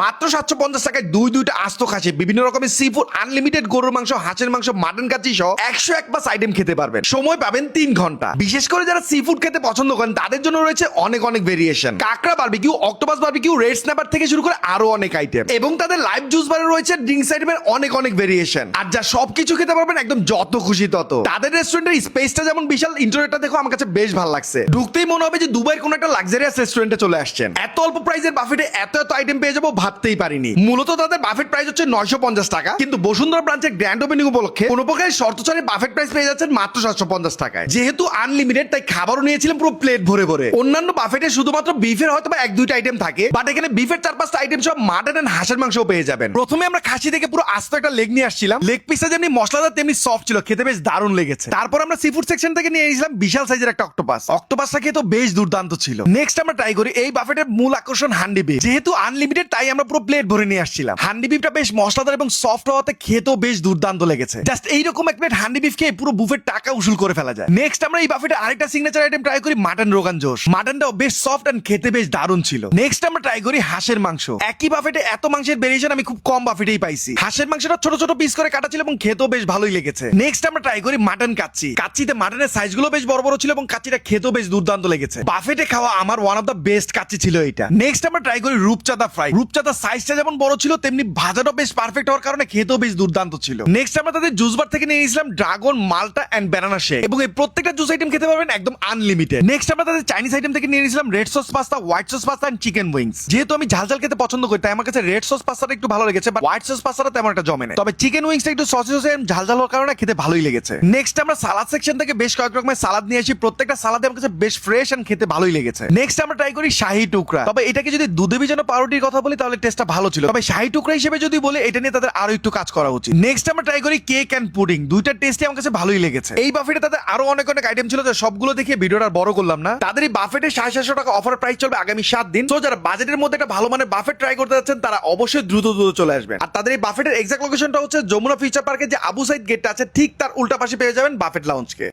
মাত্র 750 টাকায় দুইটা আস্ত খাসি, বিভিন্ন রকমের সি ফুড, আনলিমিটেড গরুর মাংস, হাঁসের মাংস, মাটন কাচ্চি সহ 101 প্লাস আইটেম খেতে পারবেন। সময় পাবেন 3 ঘন্টা। বিশেষ করে যারা সি ফুড খেতে পছন্দ করেন তাদের জন্য রয়েছে অনেক ভেরিয়েশন। কাঁকড়া barbecue, octopus barbecue, red snapper থেকে শুরু করে আরো অনেক আইটেম, এবং তাদের লাইভ জুস বারে রয়েছে ড্রিঙ্কস আইটেমের অনেক ভেরিয়েশন। আর যা সবকিছু খেতে পারবেন একদম যত খুশি তত। তাদের রেস্টুরেন্টের স্পেসটা যেমন বিশাল, ইন্টেরিয়রটা দেখো আমার কাছে বেশ ভালো লাগছে। ঢুকতেই মনে হবে যে দুবাইয়ের কোন একটা লাক্সারিয়াস রেস্টুরেন্টে চলে আসছেন। এত অল্প প্রাইসের বাফেটে এত আইটেম পেয়ে যাবো ভাবতেই পারিনি। মূলত তাদের বাফেট প্রাইস হচ্ছে 950 টাকা, কিন্তু বসুন্ধরা ব্রাঞ্চের গ্র্যান্ড ওপেনিং উপলক্ষে কোনো প্রকার শর্ত ছাড়ে বাফেট প্রাইস পেয়ে যাচ্ছেন মাত্র 750 টাকায়। যেহেতু আনলিমিটেড তাই খাবারও নিয়েছিলাম পুরো প্লেট ভরে ভরে। অন্যান্য বাফেটে শুধুমাত্র বিফের হয়তো বা 1-2টা আইটেম থাকে, বাট এখানে বিফের 4-5টা আইটেম সব মাটন এন্ড হাঁসের মাংসও পেয়ে যাবেন। প্রথমে আমরা খাসি থেকে পুরো আস্ত একটা লেগ নিয়ে আসছিলাম। লেগ পিসটা যেমনি মশলাদার তেমনি সফট ছিল, খেতে বেশ দারুণ লেগেছে। তারপর আমরা সি ফুড সেকশন থেকে নিয়ে এসেছিলাম বিশাল সাইজের একটা অক্টোপাস। অক্টোপাসটা খেতে বেশ দুর্দান্ত ছিল। নেক্সট আমরা ট্রাই করি এই বাফেটের মূল আকর্ষণ হান্ডি বিফ। যেহেতু আনলিমিটেড তাই আমরা পুরো প্লেট ভরে নিয়ে আসছিলাম। হান্ডি বিফটা বেশ মশলাদার এবং সফট হওয়াতে খেতেও বেশ দুর্দান্ত লেগেছে। জাস্ট এইরকম এক প্লেট হান্ডি বিফ খেয়ে পুরো বুফের টাকা উসুল করে ফেলা যায়। নেক্সট আমরা এই বাফেটে আরেকটা সিগনেচার আইটেম ট্রাই করি মাটন রোগান জোশ। মাটনটাও বেশ সফট এন্ড খেতে বেশ দারুণ ছিল। নেক্সট আমরা ট্রাই করি হাঁসের মাংস। একই বাফেটে এত মাংসের ভেরিয়েশন আমি খুব কম বাফেটেই পাইছি। হাঁসের মাংসটা ছোট ছোট পিস করে কাটা ছিল এবং খেতেও বেশ ভালোই লেগেছে। নেক্সট আমরা ট্রাই করি মাটন কাচ্চি। কাচ্চিতে মাটনের সাইজগুলো বেশ বড় বড় ছিল এবং কাচ্চিটা খেতেও বেশ দুর্দান্ত লেগেছে। বাফেটে খাওয়া আমার one of the best kacchi ছিল এটা। নেক্সট আমরা ট্রাই করি রূপচাঁদা ফ্রাই। রূপচাঁদা সাইজটা যেমন বড় ছিল তেমনি ভাজাটাও বেশ পারফেক্ট হওয়ার কারণে খেতেও বেশ দুর্দান্ত ছিল। নেক্সট আমরা তাদের জুস বার থেকে নিয়ে নিয়েছিলাম ড্রাগন, মাল্টা এন্ড ব্যানানা শেক, এবং এই প্রত্যেকটা জুস আইটেম খেতে পারবেন একদম আনলিমিটেড। নেক্সট আমরা তাদের চাইনিজ আইটেম থেকে নিয়ে নিয়েছিলাম red sauce pasta, white sauce pasta and chicken wings. যেহেতু আমি ঝাল খেতে পছন্দ করি তাই আমার কাছে রেড সস পাস্তাটা একটু ভালো লেগেছে, বাট হোয়াইট সস পাস্তাটা তেমন একটা জমে না। তবে চিকেন উইংসটা একটু সসে ঝাল হওয়ার কারণে খেতে ভালোই লেগেছে। নেক্সট আমরা সালাদ সেকশন থেকে বেশ কয়েক রকমের সালাদ নিয়ে আসি। প্রত্যেকটা সালাদে আমার কাছে বেশ ফ্রেশ এন্ড খেতে ভালোই লেগেছে। নেক্সট আমরা ট্রাই করি শাহী টুকরা। তবে এটাকে যদি দুধে ভিজানো পাউরুটির কথা বলি তাহলে টেস্টটা ভালো ছিল, তবে শাহী টুকরা হিসেবে যদি বলি এটা নিয়ে তাদের আরো একটু কাজ করা উচিত। নেক্সট আমরা ট্রাই করি কেক এন্ড পুডিং। দুইটা টেস্টই আমার কাছে ভালোই লেগেছে। এই বাফেটে তাদের আরো অনেক আইটেম ছিল, সবগুলো দেখিয়ে ভিডিওটা বড় করলাম না। তাদের এই বাফেটে 750 টাকা অফার প্রাইস চলবে আগামী 7 দিন। তো যারা বাজেটের মধ্যে একটা ভালো মানের বাফেট ট্রাই করতে যাচ্ছেন তারা অবশ্যই দ্রুত চলে আসবেন। আর তাদের এই বাফেটের এক্সাক্ট লোকেশনটা হচ্ছে যমুনা ফিউচার পার্কের যে আবু সাইদ গেটটা আছে ঠিক তার উল্টা পাশে পেয়ে যাবেন বাফেট লাউঞ্জকে।